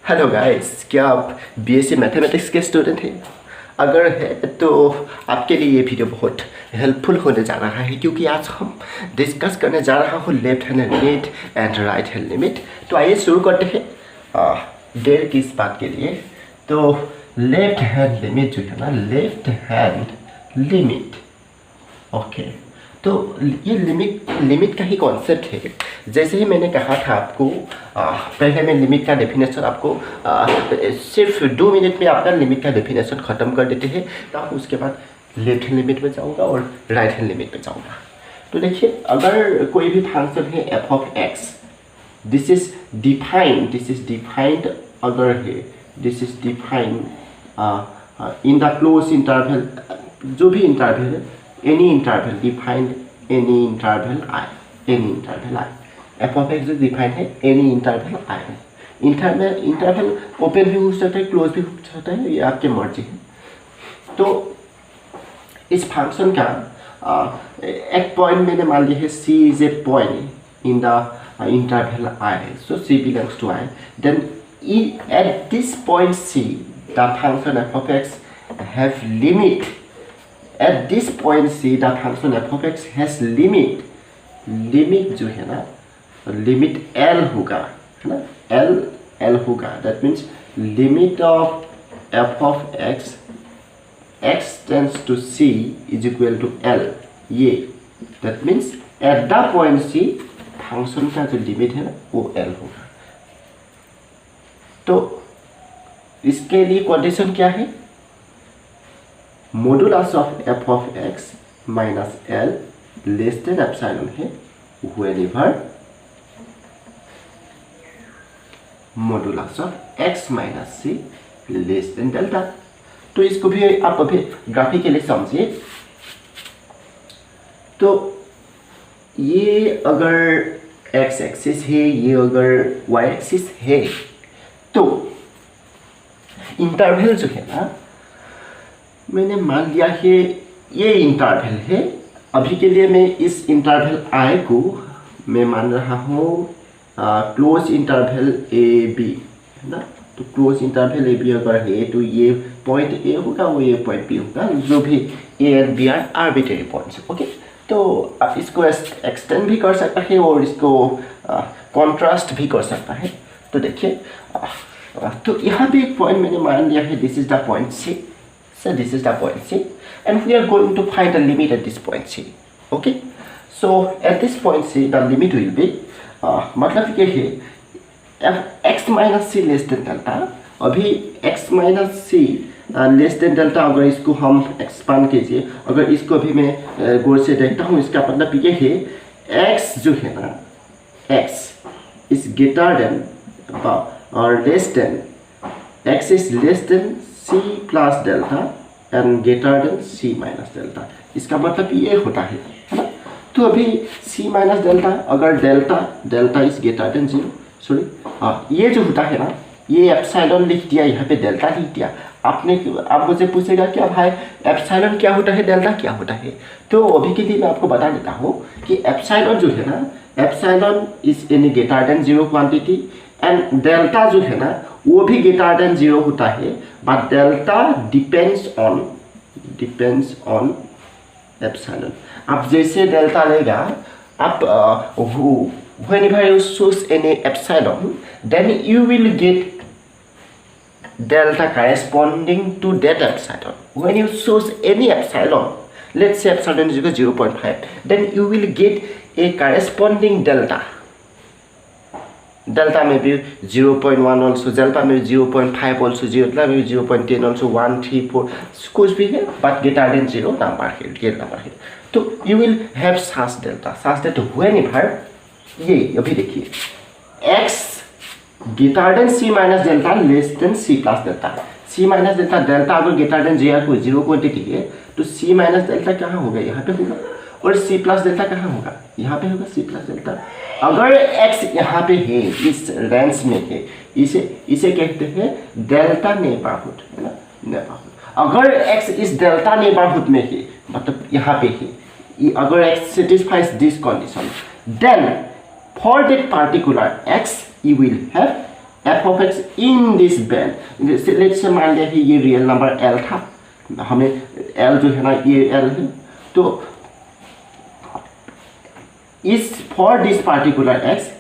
Hello guys, क्या आप BSc mathematics के स्टूडेंट हैं? अगर है तो आपके लिए ये वीडियो बहुत हेल्पफुल होने जा रहा है, क्योंकि आज हम डिस्कस करने जा रहा हूँ left hand limit and right hand limit. तो आइए शुरू करते हैं देर की इस बात के लिए। तो लेफ्ट हैंड लिमिट जो है ना, लेफ्ट हैंड लिमिट, ओके। तो ये लिमिट का ही कॉन्सेप्ट है। जैसे ही मैंने कहा था आपको, पहले मैं लिमिट का डेफिनेशन आपको सिर्फ 2 मिनट में आपका लिमिट का डेफिनेशन ख़त्म कर देते हैं। तो उसके बाद लेफ्ट हैंड लिमिट में जाऊंगा और राइट हैंड लिमिट में जाऊंगा। तो देखिए, अगर कोई भी फंक्शन है F of x, this is defined, अगर है this is defined in the close interval, जो भी इंटरवल है, any interval defined any interval I, f of x defined है any interval I। Interval open भी हो सकता है, क्लोज भी हो सकता है, ये आपके मर्जी है। तो इस फंक्शन का एक पॉइंट मैंने मान लिया है C is a point in the interval I, so C belongs to I, then at this point C the function f of x have limit। At this point C the function f of x has limit जो है ना, limit L होगा, है ना, L होगा। that means limit of f of x tends to C is equal to L, ये that means at the point C function का जो लिमिट है ना वो L होगा। तो इसके लिए कंडीशन क्या है? Modulus of F of X minus L less than epsilon है whenever modulus of X minus C less than delta. तो इसको भी आप अभी ग्राफिकली समझिए। तो ये अगर एक्स एक्सिस है, ये अगर वाई एक्सिस है, तो इंटरवल जो है ना, मैंने मान लिया है ये इंटरवल है। अभी के लिए मैं इस इंटरवल I को मैं मान रहा हूँ क्लोज इंटरवल ए बी, है ना। तो क्लोज इंटरवल ए बी अगर है तो ये पॉइंट ए होगा, वो ये पॉइंट बी होगा, जो भी A and B are arbitrary points, okay. तो आप इसको एक्सटेंड भी कर सकता है और इसको कॉन्ट्रास्ट भी कर सकता है। तो देखिए, तो यहाँ पे एक पॉइंट मैंने मान लिया है, this is the point C. So this is the point C, and we are going to find the limit at this point C. Okay, so at this point C the limit will be मतलब ये है f x minus c less than delta. अभी x minus c less than delta, अगर इसको हम expand कीजिए, अगर इसको भी मैं गौर से देखता हूँ, इसका मतलब ये है x जो है ना, x इज ग्रेटर देन और less than, x is less than C plus delta and greater than C minus delta. इसका मतलब ये होता है ना। तो अभी C माइनस डेल्टा, अगर delta is greater than 0, sorry ये जो होता है ना, ये एप्सिलॉन लिख दिया, यहाँ पे डेल्टा लिख दिया। आप मुझे पूछेगा कि भाई एप्सिलॉन क्या होता है, डेल्टा क्या होता है? तो अभी के लिए मैं आपको बता देता हूँ कि एप्सिलॉन जो है ना, epsilon is any greater than 0 quantity, and delta जो है ना वो भी ग्रेटर देन 0 होता है, but delta depends on epsilon. आप जैसे डेल्टा लेगा, आप whenever you choose any epsilon, then you will get delta corresponding to that epsilon. When you choose any epsilon, let's say epsilon is equal to 0.5, then you will get a corresponding delta. Delta may be 0.1 also, delta may be 0.5 also, delta may be 0.10 also, 1, 3, 4, कुछ भी है, but greater than 0 number है, real number है। तो you will have such delta whenever, ये अभी देखिए, x greater than c minus delta less than c plus delta। c minus delta, delta अगर greater than 0 क्वांटिटी है, तो c minus delta कहाँ होगा? यहाँ पे होगा। और c प्लस डेल्टा कहाँ होगा? यहाँ पे होगा c प्लस डेल्टा। अगर x यहाँ पे है, इस रेंज में है, इसे कहते हैं डेल्टा नेबरहुड, है ना, नेबरहुड। अगर x इस डेल्टा नेबरहुड में है, मतलब यहाँ पे है, अगर x satisfies this condition, then for that particular x you will have F of x in this band. Let's say मान लिया कि ये रियल नंबर एल था, हमें एल जो है ना ये एल है, तो इस फॉर दिस पार्टिकुलर एक्स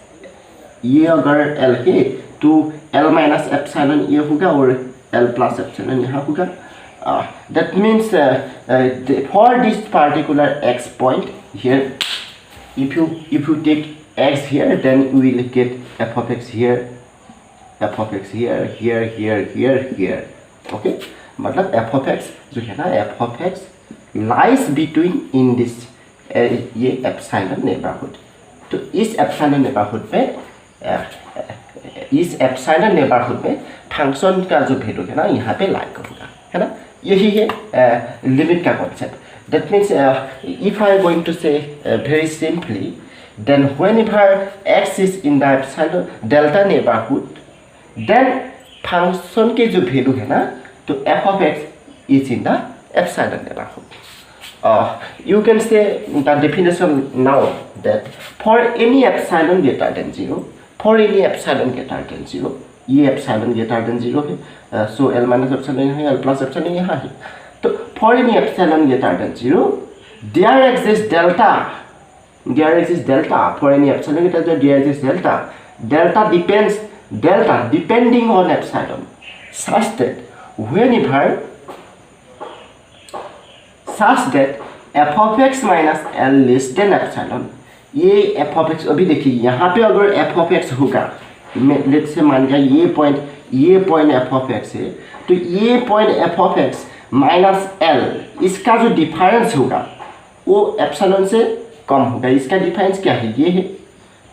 ये अगर एल है तो एल माइनस एप्सिलॉन ये होगा और एल प्लस एप्सिलॉन यहाँ होगा। That means for this particular x point here, if you take x here, then we will get f of x here, f of x here. Okay, मतलब f of x जो है ना f of x lies between in this ये epsilon neighbourhood. तो इस epsilon neighbourhood में function का जो वैल्यू है ना यहाँ पे लाई करूँगा, है ना। यही है लिमिट का concept. That means if I going to say very simply, then whenever x is in the epsilon delta neighbourhood, then function के जो वैल्यू है ना तो f of x is in the epsilon neighbourhood. You can say the definition now that for any epsilon greater than 0, for any epsilon greater than 0, ये epsilon greater than 0 है, so L minus epsilon है, L plus epsilon यहाँ है। तो for any epsilon greater than 0, there exists delta for any epsilon greater than 0, there exists delta depending on epsilon, such that f of x minus l less than epsilon। ये f of x अभी देखिए यहाँ पे अगर f of x होगा, let's say मान लिया ये पॉइंट f of x है, तो ये point f of x minus l इसका जो डिफरेंस होगा वो एप्सिलॉन से कम होगा। इसका डिफरेंस क्या है, ये है,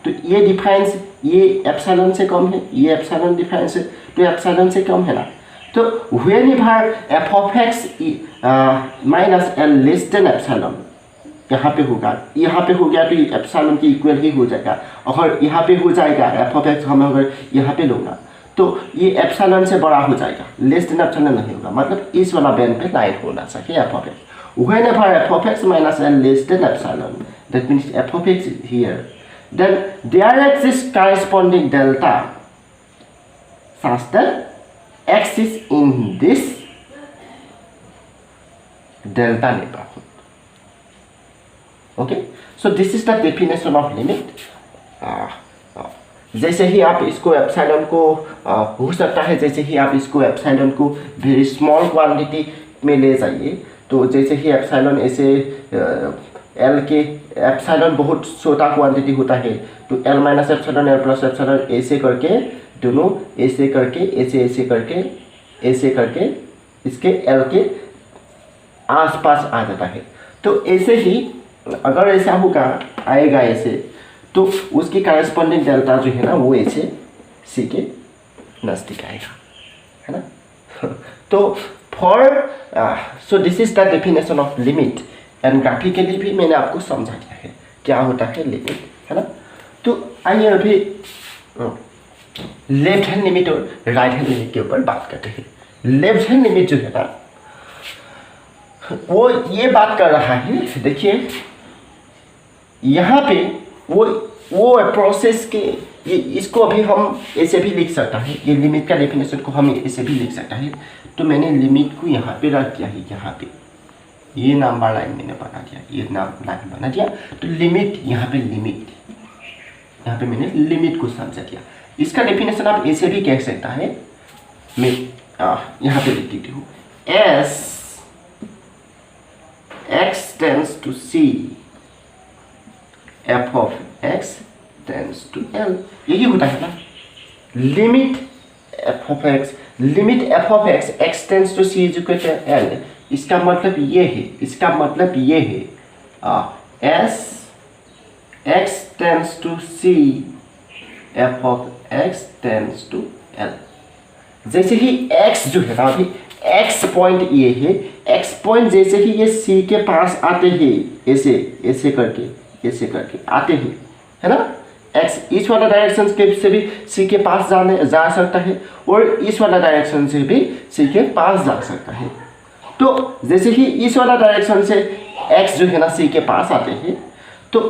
तो ये डिफरेंस ये एप्सिलॉन से कम है, ये एप्सिलॉन डिफरेंस है, तो एप्सिलॉन से कम है ना। तो whenever f of x minus L less than epsilon यहाँ पे होगा, यहाँ पे हो गया तो एप्सिलॉन के इक्वल ही हो जाएगा। अगर यहाँ पे हो जाएगा f of x, हम अगर यहाँ पे लूँगा तो ये एप्सिलॉन से बड़ा हो जाएगा, लेस देन एप्सिलॉन नहीं होगा, मतलब इस वाला बैंड पे लाइन होना चाहिए f of x। Whenever f of x minus l less than epsilon, that means f of x is here, then there exists corresponding delta such that x is in this delta neighborhood. Okay, so this is the definition of limit. जैसे ही आप इसको epsilon को हो सकता है, जैसे ही आप इसको एप्सिलॉन को वेरी स्मॉल क्वांटिटी में ले जाइए, तो जैसे ही एप्सिलॉन ऐसे एल के एप्सिलॉन बहुत छोटा क्वांटिटी होता है, तो L minus epsilon L plus epsilon ऐसे करके दोनों ऐसे करके ऐसे करके इसके एल के आसपास आ जाता है। तो ऐसे ही अगर ऐसा होगा आएगा ऐसे, तो उसकी करेस्पॉन्डिंग डेल्टा जो है ना वो ऐसे सी के नज़दीक आएगा, है ना। तो so this is the definition of limit, and graphically भी मैंने आपको समझा दिया है क्या होता है लिमिट, है ना। तो आइए अभी लेफ्ट हैंड लिमिट और राइट हैंड लिमिट के ऊपर बात करते हैं। लेफ्ट हैंड लिमिट जो है ना वो ये बात कर रहा है, देखिए यहाँ पे वो प्रोसेस के ये इसको अभी हम ऐसे भी लिख सकता है, ये लिमिट का डेफिनेशन को हम ऐसे भी लिख सकता है। तो मैंने लिमिट को यहाँ पे रख दिया है, यहाँ पे ये नंबर लाइन मैंने बना दिया, ये नाम लाइन बना दिया। तो लिमिट यहाँ पे मैंने लिमिट को समझा दिया। इसका डेफिनेशन आप ऐसे भी कह सकता है, मैं यहाँ पे लिख देती हूँ, as x tends to c f of x tends to L, यही होता है ना। Limit f of x x tends to c is equal to L, इसका मतलब ये है, s x tends to c f of x tends to L। जैसे ही x जो है ना, अभी x पॉइंट ये है, x पॉइंट जैसे ही ये c के पास आते हैं, ऐसे करके आते हैं, है ना। x इस वाला डायरेक्शन से भी c के पास जा सकता है और इस वाला डायरेक्शन से भी c के पास जा सकता है। तो जैसे ही इस वाला डायरेक्शन से x जो है ना c के पास आते हैं, तो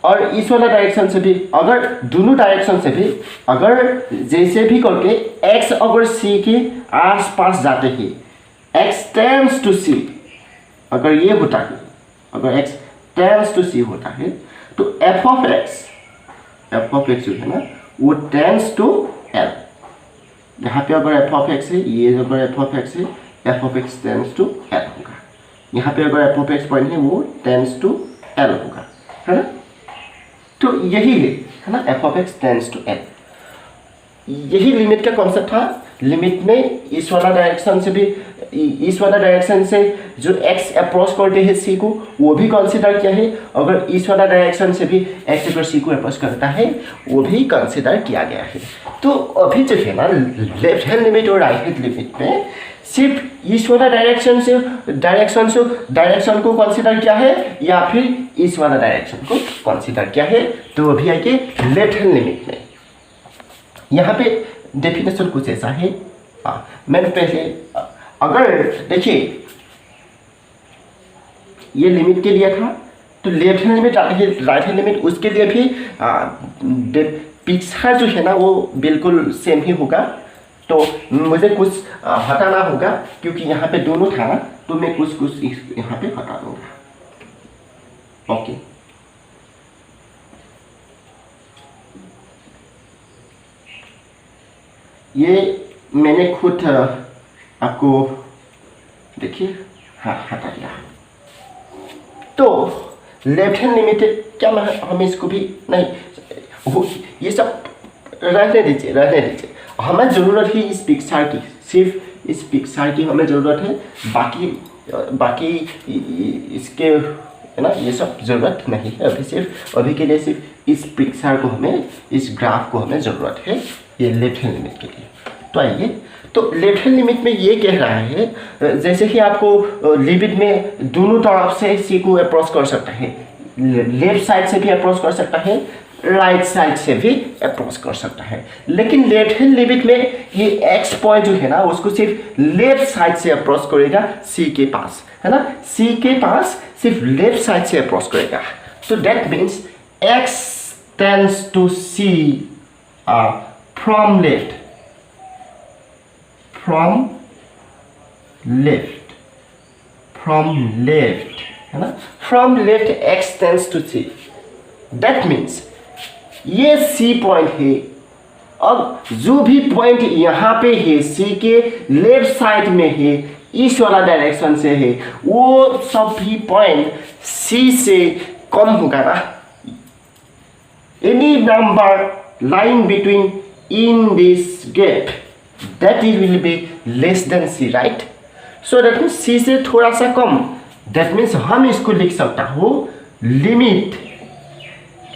और इस वाला डायरेक्शन से भी, अगर दोनों डायरेक्शन से भी अगर जैसे भी करके x अगर c के आस पास जाते ही x टेंड्स टू c, अगर ये होता है, अगर x टेंड्स टू c होता है तो f ऑफ x जो है ना वो टेंड्स टू l। यहाँ पे अगर f ऑफ x है, ये अगर f ऑफ x है, f of x tends to l होगा। यहाँ पे अगर f ऑफ x पॉइंट है वो टेंड्स टू l होगा, है ना। तो यही है ना, f of x tends to l। यही लिमिट का कॉन्सेप्ट था। लिमिट में इस वाला डायरेक्शन से भी, इस वाला डायरेक्शन से जो x अप्रोच करते हैं c को वो भी कंसीडर किया है, अगर इस वाला डायरेक्शन से भी x अगर c को अप्रोच करता है वो भी कंसीडर किया गया है। तो अभी जो है ना लेफ्ट हैंड लिमिट और राइट हैंड लिमिट में सिर्फ इस वाला डायरेक्शन को कंसीडर किया है या फिर इस वाला डायरेक्शन को कंसीडर किया है। तो अभी आइए लेफ्ट हैंड लिमिट में। यहाँ पे डेफिनेशन कुछ ऐसा है। मैंने पहले अगर देखिए ये लिमिट के लिए था तो left hand limit right hand limit उसके लिए भी पिक्चर जो है ना वो बिल्कुल सेम ही होगा। तो मुझे कुछ हटाना होगा क्योंकि यहाँ पे दोनों था ना, तो मैं कुछ यहाँ पे हटा दूंगा। ओके, ये मैंने खुद आपको देखिए हाँ हटा दिया। तो लेफ्ट हैंड लिमिटेड क्या हम इसको भी नहीं, ये सब रहने दीजिए। हमें ज़रूरत है इस पिक्चर की, सिर्फ इस पिक्चर की हमें ज़रूरत है, बाकी इसके है ना ये सब ज़रूरत नहीं है। अभी के लिए सिर्फ इस पिक्चर को हमें, इस ग्राफ को हमें ज़रूरत है ये लेफ्ट हैंड लिमिट के लिए। तो आइए, तो लेफ्ट हैंड लिमिट में ये कह रहा है जैसे कि आपको लिमिट में दोनों तरफ से सी को अप्रोच कर सकता है, लेफ्ट साइड से भी अप्रोच कर सकता है, राइट साइड से भी अप्रोच कर सकता है। लेकिन लेफ्ट हैंड लिमिट में ये एक्स पॉइंट जो है ना उसको सिर्फ लेफ्ट साइड से अप्रोच करेगा सी के पास, है ना। सी के पास सिर्फ लेफ्ट साइड से अप्रोच करेगा। तो that means x tends to c from left, है ना। From left x tends to c, that means ये सी पॉइंट है। अब जो भी पॉइंट यहाँ पे है सी के लेफ्ट साइड में है, इस वाला डायरेक्शन से है, वो सब भी पॉइंट सी से कम होगा ना। Any number line between in this gap that is will be less than C, right. So that means C से थोड़ा सा कम, दैट मीन्स हम इसको लिख सकता हूँ limit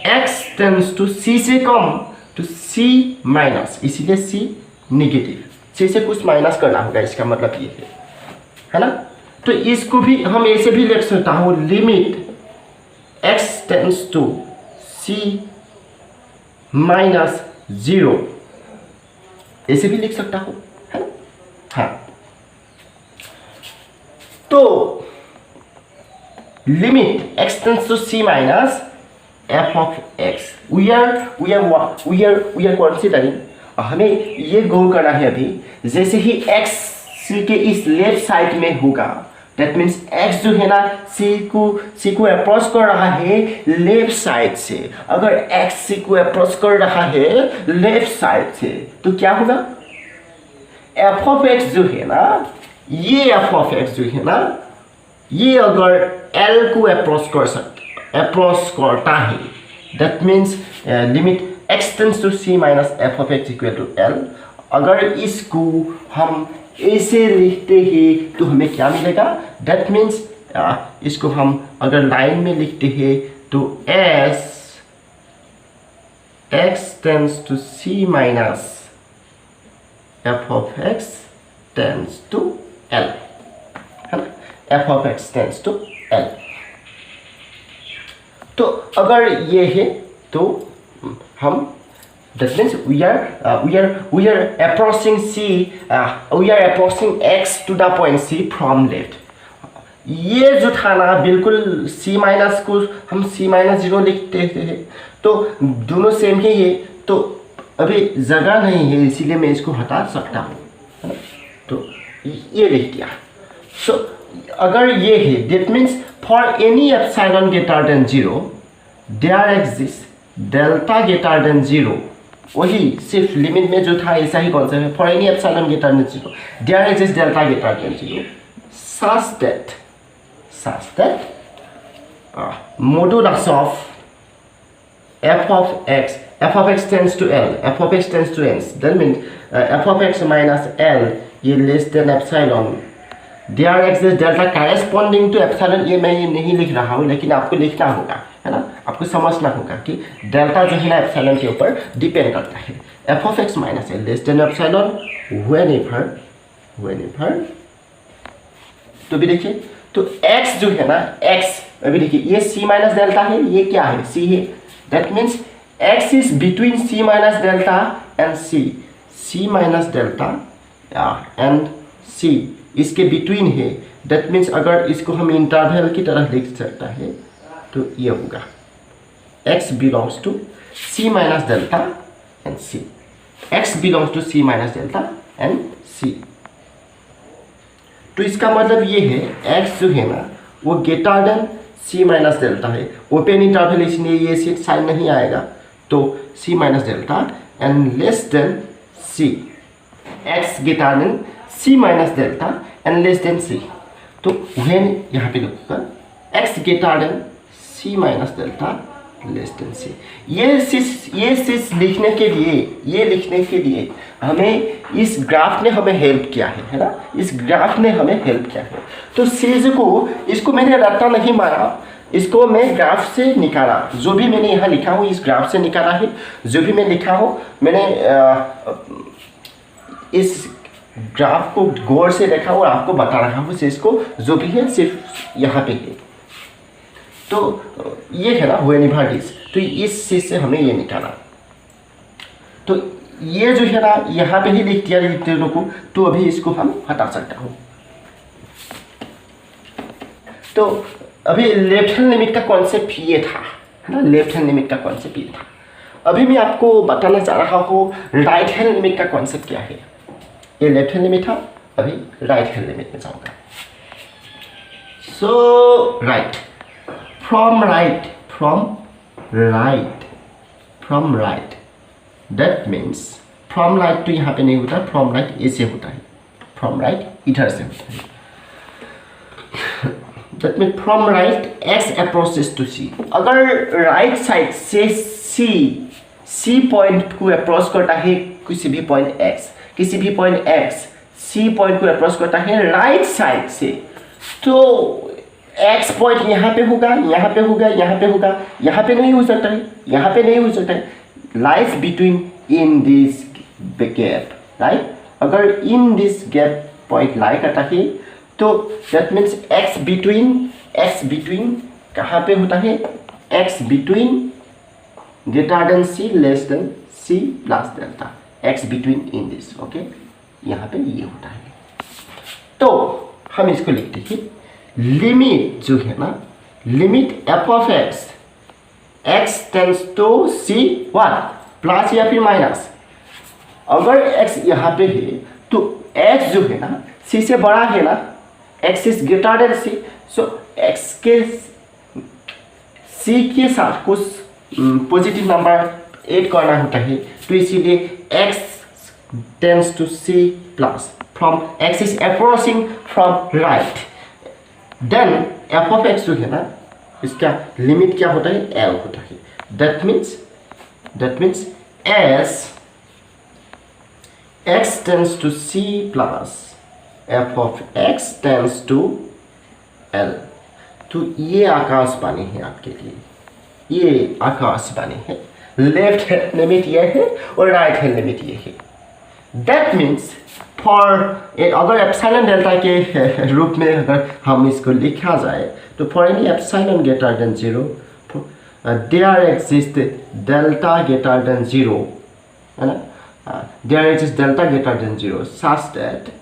x tends to c से कम टू c माइनस, इसीलिए c निगेटिव, c से कुछ माइनस करना होगा, इसका मतलब ये है ना। तो इसको भी हम ऐसे भी लिख सकता हूँ limit x tends to c minus 0, ऐसे भी लिख सकता हूँ, है ना। हाँ, तो limit x tends to c minus f of x, we are considering, हमें ये गौर करना है अभी, जैसे ही x c के इस लेफ्ट साइड में होगा, दैट मीन्स x जो है ना c को अप्रोच कर रहा है लेफ्ट साइड से। अगर x c को अप्रोच कर रहा है लेफ्ट साइड से तो क्या होगा, f of x जो है ना, ये f of x जो है ना, ये अगर l को अप्रोच करता है, that means limit x tends to c minus f of x equal to l। अगर इसको हम ऐसे लिखते हैं तो हमें क्या मिलेगा, दैट मीन्स इसको हम अगर लाइन में लिखते हैं तो x tends to c minus f of x tends to l, है ना, f of x tends to l। तो अगर ये है तो हम that means we are approaching x to the point c from left। ये जो था ना बिल्कुल c माइनस को हम c माइनस 0 लिखते हैं, तो दोनों सेम ही है, तो अभी जगह नहीं है, इसीलिए मैं इसको हटा सकता हूँ, है ना। तो ये लिख दिया। सो अगर ये है, that means for any epsilon greater than 0 there exist delta greater than 0, वही सिर्फ लिमिट में जो था ऐसा ही कॉन्सेप्ट है। For any epsilon greater than 0 there exist delta greater than 0 such that modulus of f of x tends to L, f of x tends to N, that means f of x minus L ये less than epsilon, there exists delta corresponding to epsilon। ये मैं ये नहीं लिख रहा हूँ, लेकिन आपको लिखना होगा, है ना, आपको समझना होगा कि डेल्टा जो है ना एप्सिलॉन के ऊपर डिपेंड करता है। f of x minus L less than epsilon whenever तो भी देखिए, तो x जो है ना, x अभी देखिए ये c माइनस डेल्टा है, ये क्या है, c है, that means x is between c minus delta and c minus delta and c इसके बिटवीन है। दैट मीन्स अगर इसको हम इंटरवल की तरह लिख सकता है तो ये होगा x belongs to c minus delta and c, x belongs to c minus delta and c। तो इसका मतलब ये है x जो है ना वो greater than c minus delta है, ओपन इंटरवल इसलिए ये सीट साइन नहीं आएगा, तो c minus delta and less than c, x greater than c minus delta and less than c। तो व्हेन यहाँ पे लिखूंगा x greater than c minus delta less than c। ये चीज लिखने के लिए हमें इस ग्राफ ने हमें हेल्प किया है ना, इस ग्राफ ने हमें हेल्प किया है। तो चीज को इसको मैंने रट्टा नहीं मारा, इसको मैं ग्राफ से निकाला, जो भी मैंने यहाँ लिखा हूँ इस ग्राफ से निकाला है, जो भी मैं लिखा हूँ मैंने इस ग्राफ को गौर से देखा और आपको बता रहा हूँ, इसको जो भी है सिर्फ यहाँ पे है। तो ये है ना व्हेनेवर दिस, तो इस चीज से हमें ये निकाला। तो ये जो है ना यहाँ पे ही लिख दिया दोनों को, तो अभी इसको हम हटा सकता हूँ। तो अभी लेफ्ट हैंड लिमिट का कॉन्सेप्ट ये था, है ना, लेफ्ट हैंड लिमिट का कॉन्सेप्ट ये था। अभी मैं आपको बताना चाह रहा हूँ राइट हैंड लिमिट का कॉन्सेप्ट क्या है। ये लेफ्ट हैंड लिमिट था, अभी राइट हैंड लिमिट में जाऊँगा। सो right, from right, that means from right तो यहाँ पे नहीं होता, from right ऐसे होता है, from right इधर से होता है। that means from right x approaches to c। अगर राइट साइड से c पॉइंट को अप्रोच करता है किसी भी पॉइंट x, c पॉइंट को अप्रोच करता है राइट साइड से, तो x पॉइंट यहाँ पे होगा, यहाँ पे होगा, यहाँ पे होगा, यहाँ पे नहीं हो सकता है, यहाँ पे नहीं हो सकता है, life between in this gap, right. अगर in this gap point lie करता है तो दैट मीन्स x बिटवीन कहाँ पे होता है, x between greater than c less then c plus delta, x between in this, okay, यहाँ पे ये होता है। तो हम इसको लिखते हैं लिमिट जो है ना, limit f of x tends to c what plus या फिर माइनस। अगर x यहाँ पे है तो x जो है ना c से बड़ा है ना, x is greater than c, so x के c के साथ कुछ पॉजिटिव नंबर ऐड करना होता है, तो इसीलिए x tends to c plus from x is approaching from right, then f of x जो है ना इसका लिमिट क्या होता है, L होता है। That means as x tends to c plus f of x tends to L। तो ये आकाशवाणी है आपके लिए, ये आकाशवाणी है। लेफ्ट हैंड लिमिट ये है और राइट हैंड लिमिट ये है। दैट मीन्स फॉर अगर एप्सिलॉन डेल्टा के रूप में अगर हम इसको लिखा जाए तो for any epsilon greater than 0 there exist delta greater than 0, है ना, there exist delta greater than 0 such that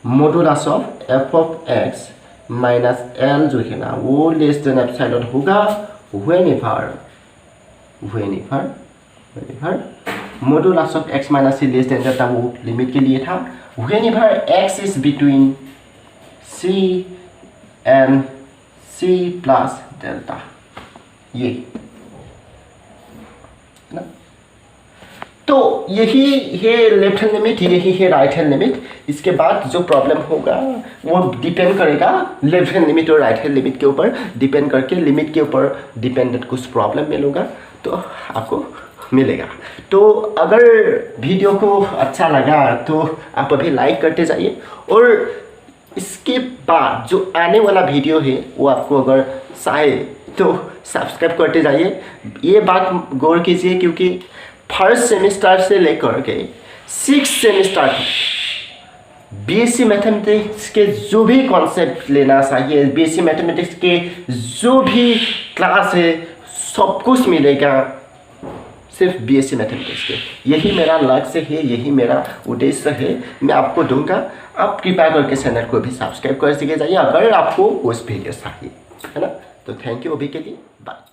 modulus of f of x minus L जो है ना वो लेस देन एप्सिलॉन होगा whenever modulus of x minus c less than delta, वो limit के लिए था। Whenever x is between c and c plus delta, ये ना। तो यही है लेफ्ट हैंड लिमिट, यही है राइट हैंड लिमिट। इसके बाद जो प्रॉब्लम होगा वो डिपेंड करेगा लेफ्ट हैंड लिमिट और राइट हैंड लिमिट के ऊपर, डिपेंड करके लिमिट के ऊपर डिपेंडेंट कुछ प्रॉब्लम मिलेगा तो आपको मिलेगा। तो अगर वीडियो को अच्छा लगा तो आप अभी लाइक करते जाइए, और इसके बाद जो आने वाला वीडियो है वो आपको अगर चाहे तो सब्सक्राइब करते जाइए। ये बात गौर कीजिए क्योंकि फर्स्ट सेमेस्टर से लेकर के 6th सेमेस्टर बीएससी मैथमेटिक्स के जो भी कॉन्सेप्ट लेना चाहिए, बीएससी मैथमेटिक्स के जो भी क्लास है सब कुछ मिलेगा सिर्फ बीएससी मैथमेटिक्स के। यही मेरा लक्ष्य है, यही मेरा उद्देश्य है, मैं आपको दूंगा। आप कृपया करके चैनल को भी सब्सक्राइब कर सके जाइए अगर आपको उस वीडियो चाहिए, है ना। तो थैंक यू अभी के लिए, बाय।